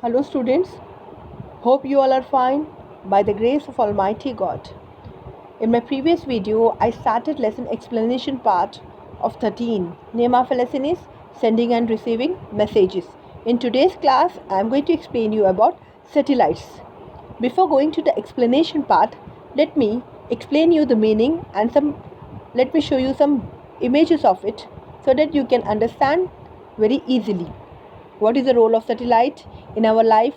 Hello students, hope you all are fine by the grace of Almighty God. In my previous video, I started lesson explanation part of 13. Name of a lesson is sending and receiving messages. In today's class, I am going to explain you about satellites. Before going to the explanation part, let me explain you the meaning and let me show you some images of it so that you can understand very easily. What is the role of satellite in our life?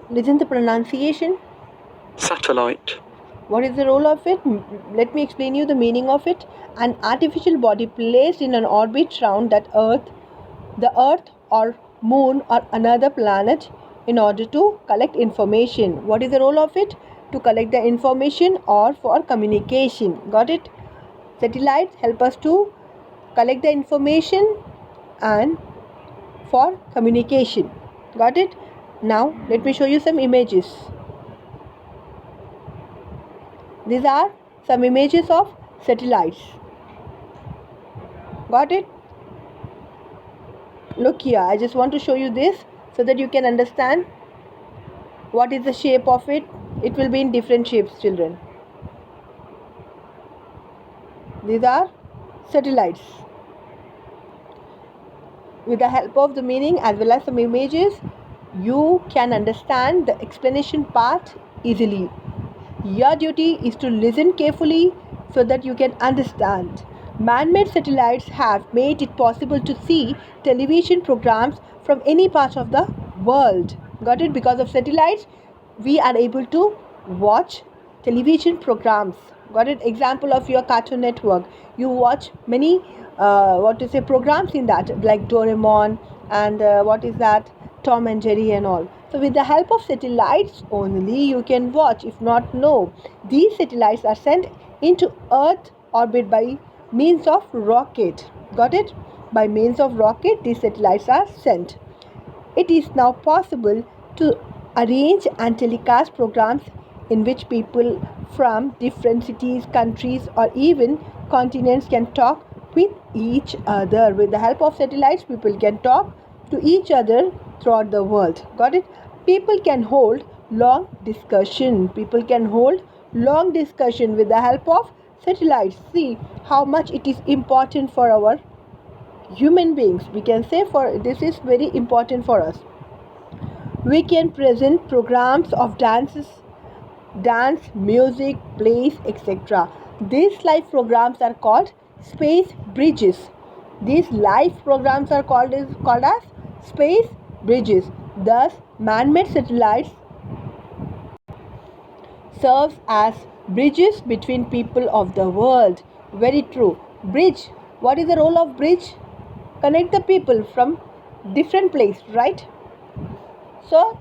Listen the pronunciation. Satellite. What is the role of it? Let me explain you the meaning of it. An artificial body placed in an orbit around the Earth or Moon or another planet in order to collect information. What is the role of it? To collect the information or for communication. Got it? Satellites help us to collect the information and for communication. Got it? Now let me show you some images. These are some images of satellites. Got it? Look here, I just want to show you this so that you can understand what is the shape of it. It will be in different shapes, children. These are satellites. With the help of the meaning as well as some images, you can understand the explanation part easily. Your duty is to listen carefully so that you can understand. Man-made satellites have made it possible to see television programs from any part of the world. Got it? Because of satellites, we are able to watch television programs. Got it? Example of your Cartoon Network. You watch many programs in that, like Doraemon and what is that? Tom and Jerry and all. So with the help of satellites only you can watch, if not no. These satellites are sent into Earth orbit by means of rocket. Got it? By means of rocket these satellites are sent. It is now possible to arrange and telecast programs in which people from different cities, countries or even continents can talk with each other. With the help of satellites, people can talk to each other throughout the world. Got it? People can hold long discussion. People can hold long discussion with the help of satellites. See how much it is important for our human beings. We can say for this is very important for us. We can present programs of dance, music, plays, etc. These live programs are called space bridges. These live programs are called as space bridges. Thus, man-made satellites serves as bridges between people of the world. Very true. Bridge. What is the role of bridge? Connect the people from different place, right? So,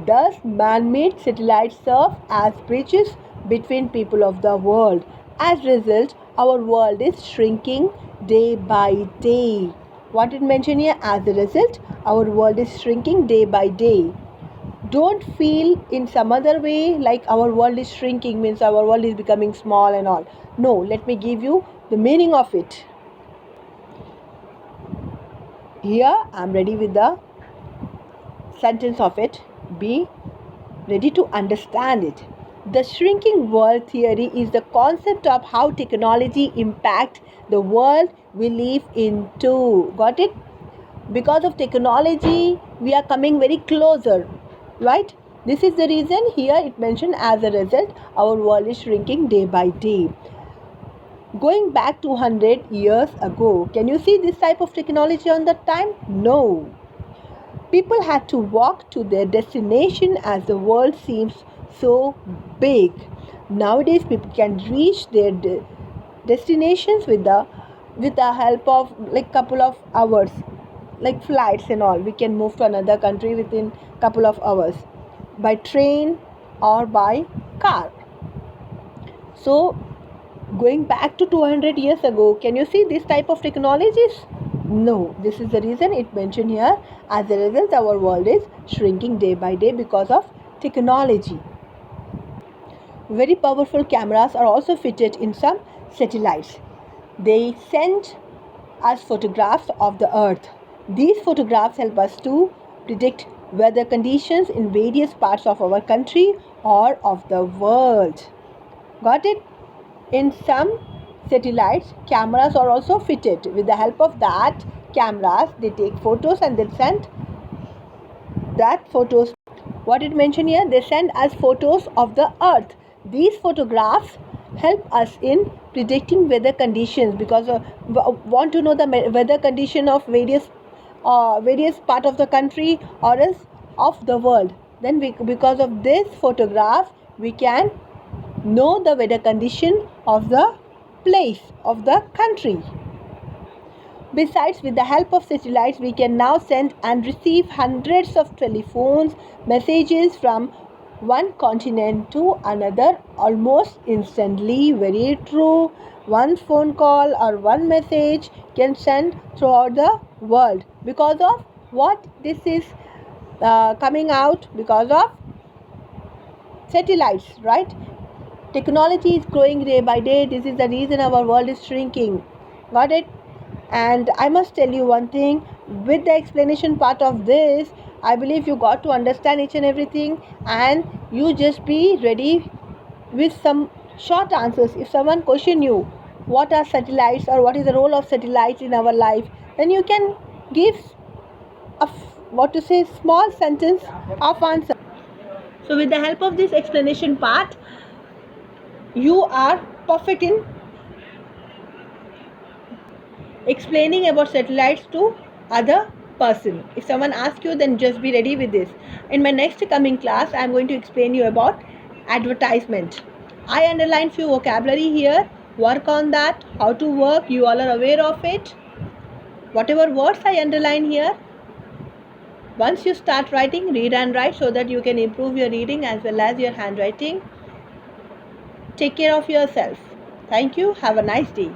thus man-made satellites serve as bridges between people of the world. As a result, our world is shrinking day by day. What it mentioned here? As a result, our world is shrinking day by day. Don't feel in some other way like our world is shrinking means our world is becoming small and all. No, let me give you the meaning of it. Here I am ready with the sentence of it. Be ready to understand it. The shrinking world theory is the concept of how technology impacts the world we live into. Got it? Because of technology, we are coming very closer, right? This is the reason here it mentioned as a result, our world is shrinking day by day. Going back 200 years ago, can you see this type of technology on that time? No. People had to walk to their destination as the world seems so big. Nowadays, people can reach their destinations with the help of like couple of hours, like flights and all. We can move to another country within couple of hours by train or by car. So, going back to 200 years ago, can you see this type of technologies? No, this is the reason it mentioned here. As a result, our world is shrinking day by day because of technology. Very powerful cameras are also fitted in some satellites. They send us photographs of the Earth. These photographs help us to predict weather conditions in various parts of our country or of the world. Got it? In some satellites, cameras are also fitted. With the help of that cameras, they take photos and they send that photos. What it mentioned here, they send us photos of the earth. These photographs help us in predicting weather conditions, because want to know the weather condition of various part of the country or else of the world. Then because of this photograph, we can know the weather condition of the place of the country. Besides, with the help of satellites, we can now send and receive hundreds of telephones, messages from one continent to another almost instantly. Very true. One phone call or one message can send throughout the world. Because of what? This is coming out because of satellites, right? Technology is growing day by day. This is the reason our world is shrinking. Got it? And I must tell you one thing, with the explanation part of this, I believe you got to understand each and everything, and you just be ready with some short answers. If someone question you what are satellites or what is the role of satellites in our life, then you can give a small sentence of answer. So with the help of this explanation part, you are perfect in explaining about satellites to other person. If someone asks you, then just be ready with this. In my next coming class, I am going to explain you about advertisement. I underlined few vocabulary here. Work on that. How to work, you all are aware of it. Whatever words I underline here, once you start writing, read and write so that you can improve your reading as well as your handwriting. Take care of yourself. Thank you. Have a nice day.